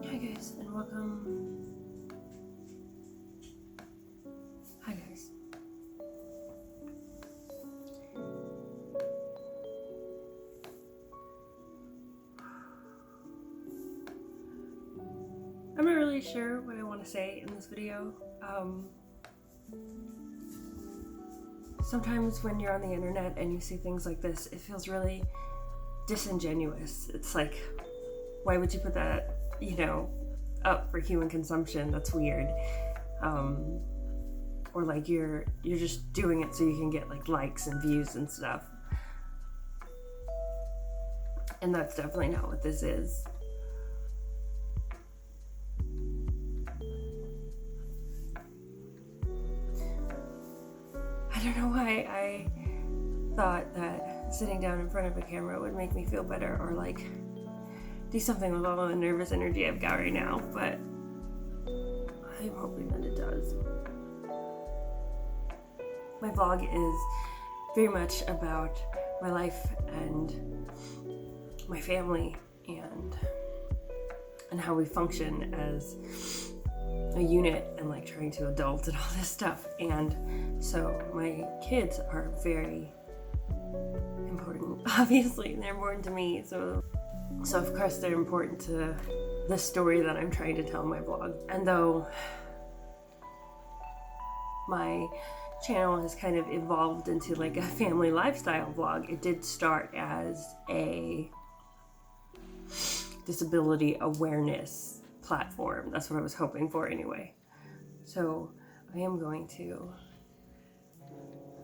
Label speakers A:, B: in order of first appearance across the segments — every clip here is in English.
A: Hi guys, and welcome. Hi guys. I'm not really sure what I want to say in this video. Sometimes when you're on the internet and you see things like this, it feels really disingenuous. It's like, why would you put that, up for human consumption? That's weird. Or like you're just doing it so you can get like likes and views and stuff. And that's definitely not what this is. I don't know why I thought that sitting down in front of a camera would make me feel better or like do something with all the nervous energy I've got right now, but I'm hoping that it does. My vlog is very much about my life and my family and how we function as a unit and like trying to adult and all this stuff. And so my kids are very important. Obviously, they're important to me. So of course they're important to the story that I'm trying to tell in my vlog. And though my channel has kind of evolved into like a family lifestyle vlog, it did start as a disability awareness platform. That's what I was hoping for anyway. So I am going to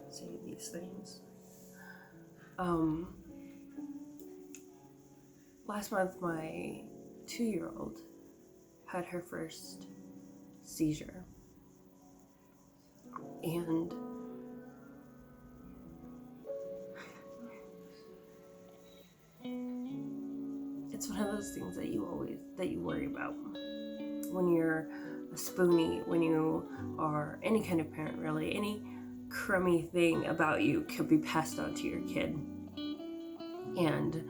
A: say these things. Last month my 2-year-old had her first seizure. And it's one of those things that you worry about when you're a spoonie, when you are any kind of parent really. Any crummy thing about you could be passed on to your kid. And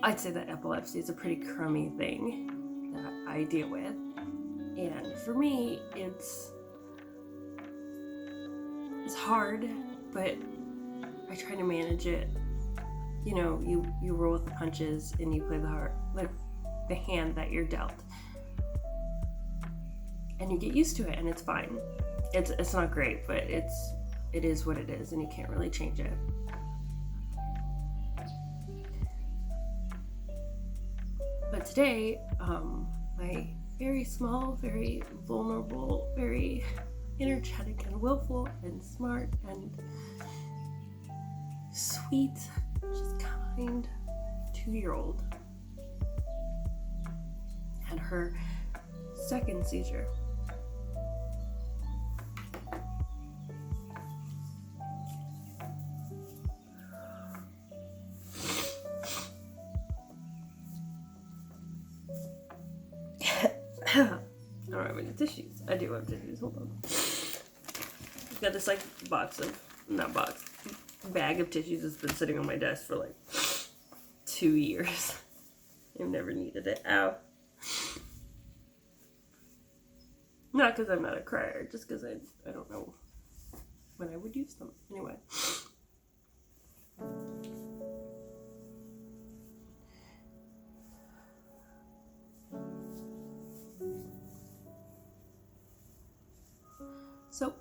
A: I'd say that epilepsy is a pretty crummy thing that I deal with. And for me, it's hard, but I try to manage it. You roll with the punches and you play the hand that you're dealt. And you get used to it and it's fine. It's not great, but it is what it is and you can't really change it. But today, my very small, very vulnerable, very energetic and willful and smart and sweet, just kind 2-year-old had her second seizure. I don't have any tissues. I do have tissues. Hold on. I've got this bag of tissues that's been sitting on my desk for like 2 years. I've never needed it. Ow. Not because I'm not a crier, just because I don't know when I would use them. Anyway. So,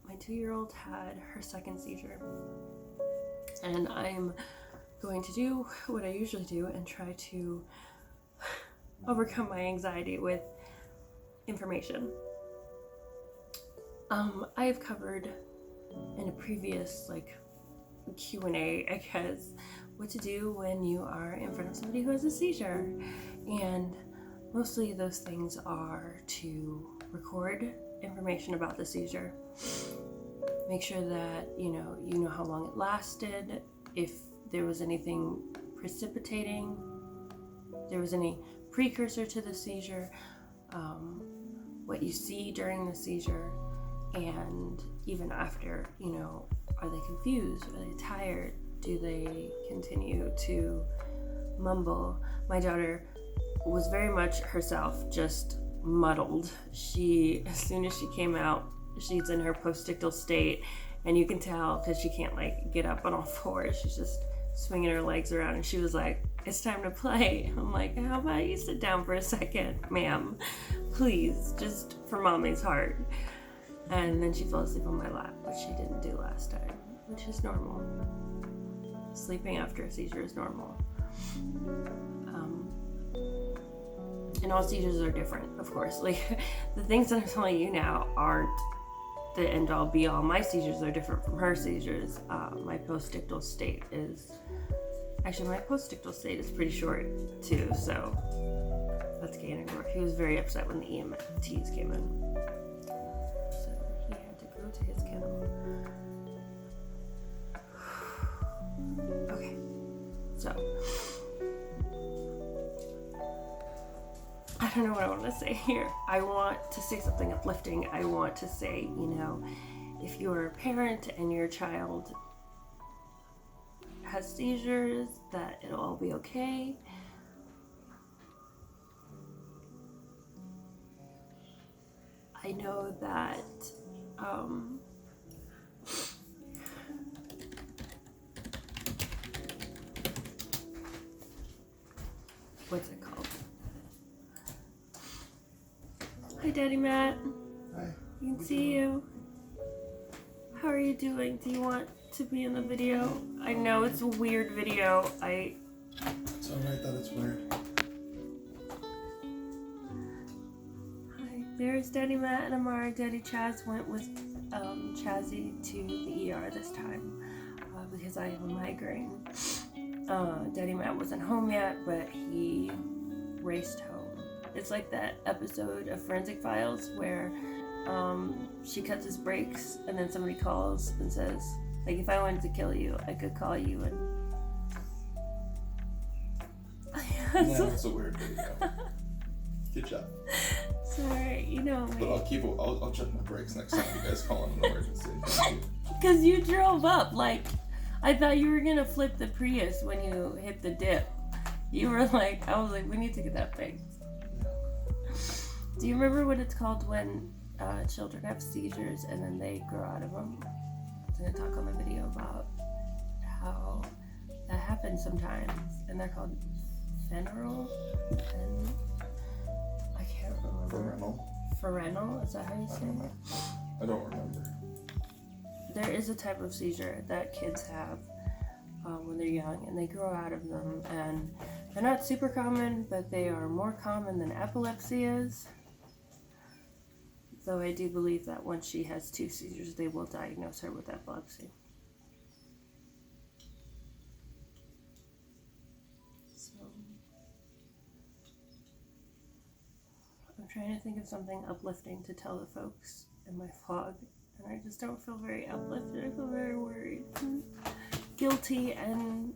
A: my 2-year-old had her second seizure, and I'm going to do what I usually do and try to overcome my anxiety with information. I've covered in a previous Q&A, I guess, what to do when you are in front of somebody who has a seizure, and mostly those things are to record information about the seizure, make sure that you know how long it lasted, if there was anything precipitating, there was any precursor to the seizure, what you see during the seizure, and even after, are they confused, are they tired, do they continue to mumble? My daughter was very much herself, just muddled. As soon as she came out, she's in her postictal state, and you can tell because she can't like get up on all fours. She's just swinging her legs around, and she was like, "It's time to play." I'm like, "How about you sit down for a second, ma'am? Please, just for mommy's heart." And then she fell asleep on my lap, which she didn't do last time, which is normal. Sleeping after a seizure is normal. And all seizures are different, of course. Like, the things that I'm telling you now aren't the end all be all. My seizures are different from her seizures. My postictal state is pretty short too, so that's Ganondorf. He was very upset when the EMTs came in. So he had to go to his kennel. Okay, so I don't know what I want to say here. I want to say something uplifting. I want to say, if you're a parent and your child has seizures, that it'll all be okay. I know that what's it called? Hi, Daddy Matt.
B: Hi.
A: You can see you. How are you doing? Do you want to be in the video? I know it's a weird video.
B: It's alright that it's weird.
A: Hi. There's Daddy Matt and Amara. Daddy Chaz went with Chazzie to the ER this time because I have a migraine. Daddy Matt wasn't home yet, but he raced home. It's like that episode of Forensic Files where she cuts his brakes and then somebody calls and says, like, if I wanted to kill you, I could call you and...
B: Yeah, that's a weird video. Good job.
A: Sorry,
B: But I'll check my brakes next time you guys call an emergency.
A: Because you drove up, like, I thought you were gonna flip the Prius when you hit the dip. You were like, I was like, we need to get that fixed. Do you remember what it's called when children have seizures and then they grow out of them? I was going to talk on the video about how that happens sometimes, and they're called fentanyl. I can't remember. Pherenol? Is that how you say it?
B: I don't remember.
A: There is a type of seizure that kids have when they're young, and they grow out of them, and they're not super common, but they are more common than epilepsy is. Though I do believe that once she has 2 seizures, they will diagnose her with epilepsy. So, I'm trying to think of something uplifting to tell the folks in my vlog, and I just don't feel very uplifted. I feel very worried and guilty, and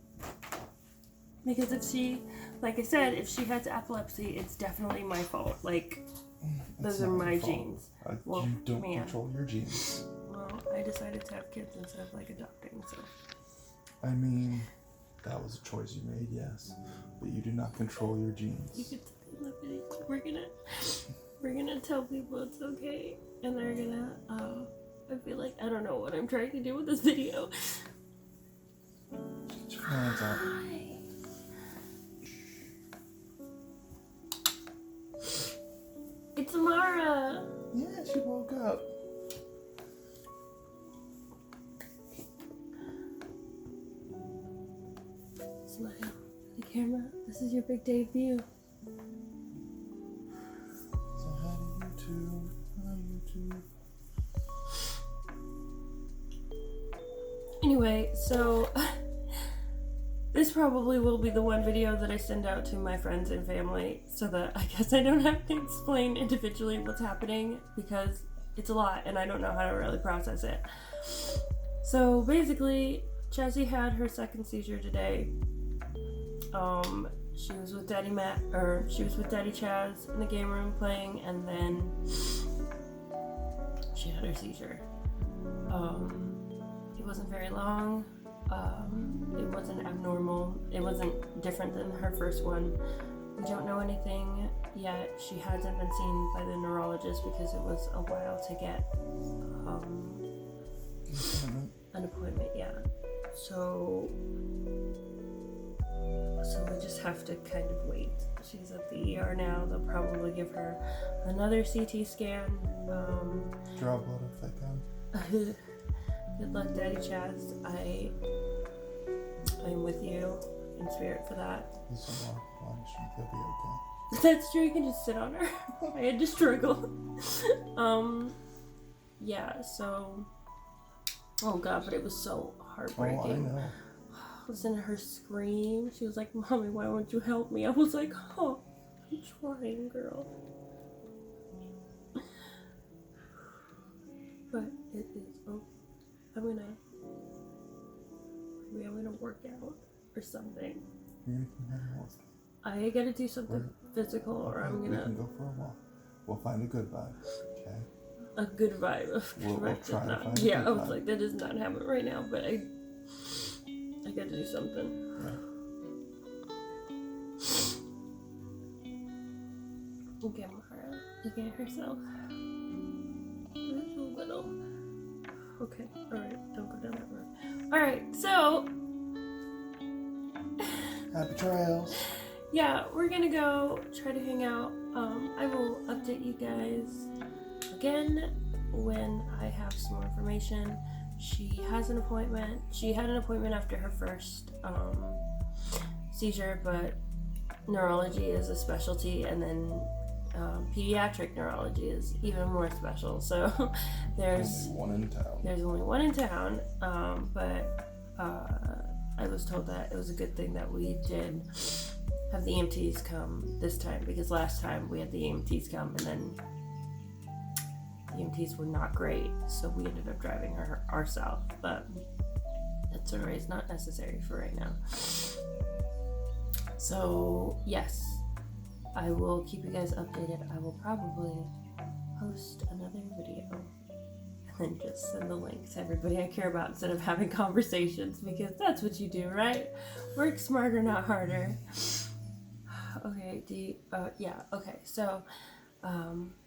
A: because if she, like I said, if she has epilepsy, it's definitely my fault. Like, those are my genes.
B: You don't control your genes.
A: Well, I decided to have kids instead of like adopting, so.
B: I mean, that was a choice you made, yes. But you do not control your genes.
A: You could see in the video. We're gonna tell people it's okay, and they're gonna, I feel like, I don't know what I'm trying to do with this video.
B: Get your hands up.
A: It's Amara!
B: Yeah, she woke up.
A: Smile. The camera. This is your big debut.
B: So hi YouTube.
A: Anyway, so this probably will be the one video that I send out to my friends and family so that I guess I don't have to explain individually what's happening because it's a lot and I don't know how to really process it. So basically, Chazzie had her second seizure today. She was with Daddy Chaz in the game room playing, and then she had her seizure. It wasn't very long. It wasn't abnormal. It wasn't different than her first one. We don't know anything yet. She hasn't been seen by the neurologist because it was a while to get an appointment. Yeah. So we just have to kind of wait. She's at the ER now. They'll probably give her another CT scan.
B: Draw blood if they can.
A: Good luck, Daddy Chaz. I'm with you in spirit for that.
B: He's a lot of lunch. He'll be okay.
A: That's true. You can just sit on her. I had to struggle. Yeah. So. Oh God, but it was so heartbreaking.
B: Oh, I know.
A: Listen to her scream. She was like, "Mommy, why won't you help me?" I was like, "Oh, I'm trying, girl." But it is. Oh, maybe I'm gonna work out or something.
B: You're gonna come out and work.
A: I gotta do something physical, or I'm gonna.
B: We can go for a walk. We'll find a good vibe. Okay.
A: A good vibe.
B: We'll try to find a good
A: yeah, I was
B: vibe.
A: like, that does not happen right now, but I gotta do something.
B: Yeah.
A: Look at herself. She's so little. Okay, alright, don't go down that road. Alright, so
B: Happy trails.
A: yeah, we're gonna go try to hang out. I will update you guys again when I have some more information. She has an appointment. She had an appointment after her first seizure, but neurology is a specialty, and then pediatric neurology is even more special. So there's
B: only one in town.
A: There's only one in town, but I was told that it was a good thing that we did have the EMTs come this time, because last time we had the EMTs come and then the EMTs were not great, so we ended up driving her ourselves, but that's alright, it's not necessary for right now. So yes, I will keep you guys updated. I will probably post another video and then just send the link to everybody I care about instead of having conversations, because that's what you do, right? Work smarter, not harder. Okay, yeah, okay, so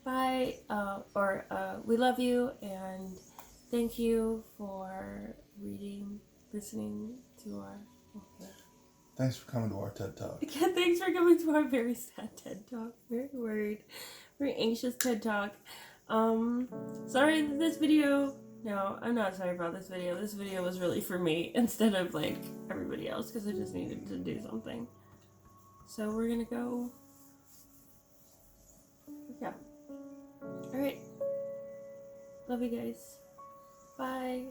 A: bye, we love you, and thank you for listening to our,
B: Thanks for coming to our TED Talk.
A: Yeah, thanks for coming to our very sad TED Talk, very worried, very anxious TED Talk. Sorry that this video, no, I'm not sorry about this video. This video was really for me instead of like everybody else, because I just needed to do something. So we're gonna go, yeah. Alright. Love you guys. Bye.